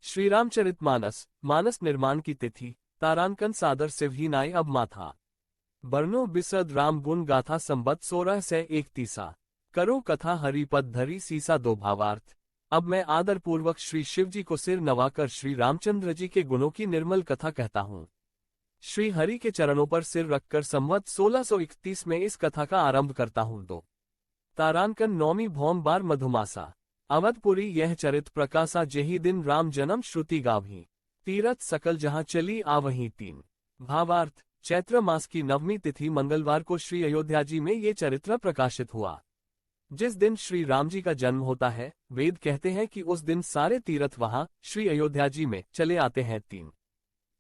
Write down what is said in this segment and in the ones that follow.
श्री रामचरितमानस मानस निर्माण की तिथि तारांकन सादर सिवहीनाय अब माथा बरनो बिसद राम गुण गाथा संबत 1631 करो कथा हरिपद धरी सीसा दो भावार्थ। अब मैं आदर पूर्वक श्री शिवजी को सिर नवाकर श्री रामचंद्र जी के गुणों की निर्मल कथा कहता हूँ। श्री हरि के चरणों पर सिर रखकर संवत 1631 में इस कथा का आरंभ करता हूँ। दो तारांकन नौमी भौम बार मधुमासा अवधपुरी यह चरित प्रकाशा जेही दिन राम जन्म श्रुति गावही तीरथ सकल जहाँ चली आवही तीन भावार्थ। चैत्र मास की नवमी तिथि मंगलवार को श्री अयोध्या जी में ये चरित्र प्रकाशित हुआ। जिस दिन श्री राम जी का जन्म होता है, वेद कहते हैं कि उस दिन सारे तीर्थ वहां श्री अयोध्या जी में चले आते हैं। तीन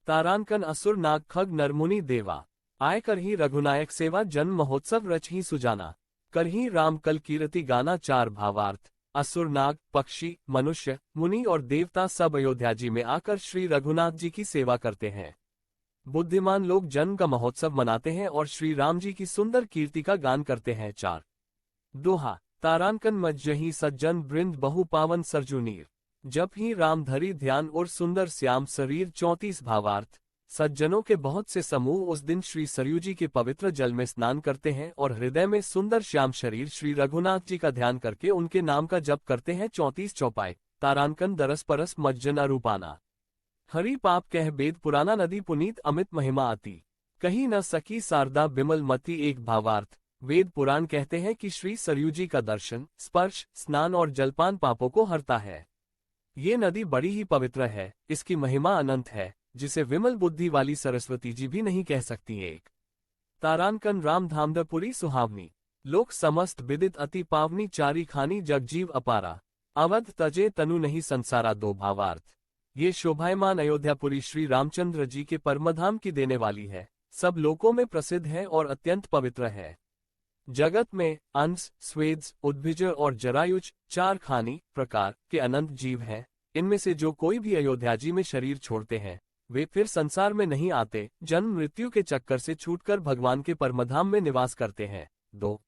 तारांकन असुर नाग खग नरमुनि देवा आय कर ही रघुनायक सेवा जन्म महोत्सव रच ही सुजाना कर ही राम कल कीर्ति गाना। चार भावार्थ। असुर नाग पक्षी मनुष्य मुनि और देवता सब अयोध्या जी में आकर श्री रघुनाथ जी की सेवा करते हैं। बुद्धिमान लोग जन्म का महोत्सव मनाते हैं और श्री राम जी की सुंदर कीर्ति का गान करते हैं। चार दोहा तारांकन मज्जही सज्जन वृंद बहु पावन सरजुनीर जब ही राम धरी ध्यान और सुंदर श्याम शरीर। 34 भावार्थ। सज्जनों के बहुत से समूह उस दिन श्री सरयू जी के पवित्र जल में स्नान करते हैं और हृदय में सुंदर श्याम शरीर श्री रघुनाथ जी का ध्यान करके उनके नाम का जप करते हैं। 34 चौपाई तारांकन दरस परस मज्जना रूपाना हरि पाप कह वेद पुराना नदी पुनीत अमित महिमा आती कहीं न सकी शारदा बिमल मती। एक भावार्थ। वेद पुराण कहते हैं कि श्री सरयू जी का दर्शन स्पर्श स्नान और जलपान पापों को हरता है। ये नदी बड़ी ही पवित्र है, इसकी महिमा अनंत है जिसे विमल बुद्धि वाली सरस्वती जी भी नहीं कह सकती। एक तारांकन राम धामदपुरी सुहावनी लोक समस्त विदित अति पावनी चारी खानी जगजीव अपारा अवध तजे तनु नहीं संसारा। दो भावार्थ। ये शोभायमान अयोध्यापुरी श्री रामचंद्र जी के परमधाम की देने वाली है, सब लोकों में प्रसिद्ध है और अत्यंत पवित्र है। जगत में अंश स्वेद्स उद्भिज और जरायुज चार खानी प्रकार के अनंत जीव हैं। इनमें से जो कोई भी अयोध्या जी में शरीर छोड़ते हैं वे फिर संसार में नहीं आते, जन्म मृत्यु के चक्कर से छूटकर भगवान के परमधाम में निवास करते हैं। दो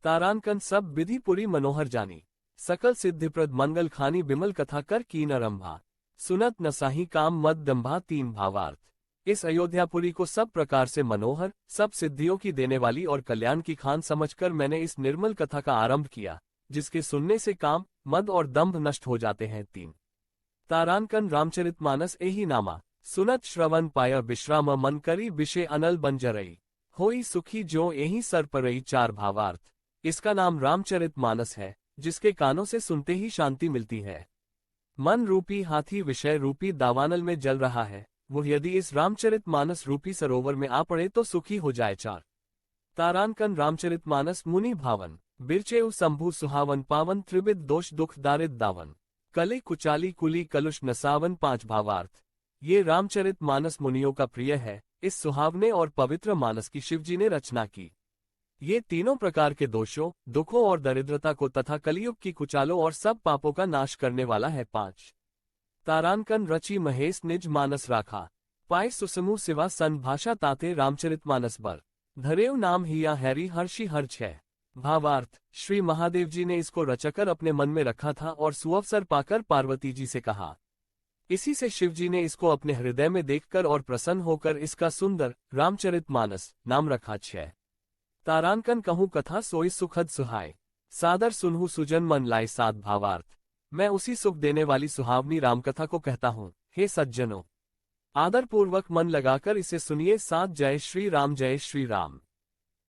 तारांकन सब विधि पुरी मनोहर जानी सकल सिद्धिप्रद मंगल खानी बिमल कथा कर कीन आरंभा सुनत नसाही काम मद दंभा। तीन भावार्थ। इस अयोध्यापुरी को सब प्रकार से मनोहर सब सिद्धियों की देने वाली और कल्याण की खान समझकर मैंने इस निर्मल कथा का आरंभ किया, जिसके सुनने से काम मद और दंभ नष्ट हो जाते हैं। तीन तारांकन रामचरितमानस एही नामा सुनत श्रवण पाय विश्राम मन करी विषय अनल बंजरई होई सुखी जो यही सर परई। चार भावार्थ। इसका नाम रामचरितमानस है, जिसके कानों से सुनते ही शांति मिलती है। मन रूपी हाथी विषय रूपी दावानल में जल रहा है, वो यदि इस रामचरितमानस रूपी सरोवर में आ पड़े तो सुखी हो जाए। चार तारांकन रामचरितमानस मुनि भावन बिरचेउ शंभु सुहावन पावन त्रिविध दोष दुख दारिद दावन कले कुचाली कुली कलुष नसावन। पांच भावार्थ। ये रामचरितमानस मुनियों का प्रिय है, इस सुहावने और पवित्र मानस की शिवजी ने रचना की। ये तीनों प्रकार के दोषों दुखों और दरिद्रता को तथा कलियुग की कुचालों और सब पापों का नाश करने वाला है। पांच तारांकन रची महेश निज मानस राखा पाए सुसमु सिवा सन भाषा ताते रामचरितमानस बर धरेव नाम हिया हैरी हर्षि हर्ष है। भावार्थ। श्री महादेव जी ने इसको रचकर अपने मन में रखा था और सुअवसर पाकर पार्वती जी से कहा। इसी से शिवजी ने इसको अपने हृदय में देखकर और प्रसन्न होकर इसका सुंदर रामचरितमानस नाम रखा। छह तारांकन कहूँ कथा सोई सुखद सुहाय सादर सुनहु सुजन मन लाए। सात भावार्थ। मैं उसी सुख देने वाली सुहावनी रामकथा को कहता हूँ। हे सज्जनों, आदर पूर्वक मन लगाकर इसे सुनिए। सात जय श्री राम जय श्री राम।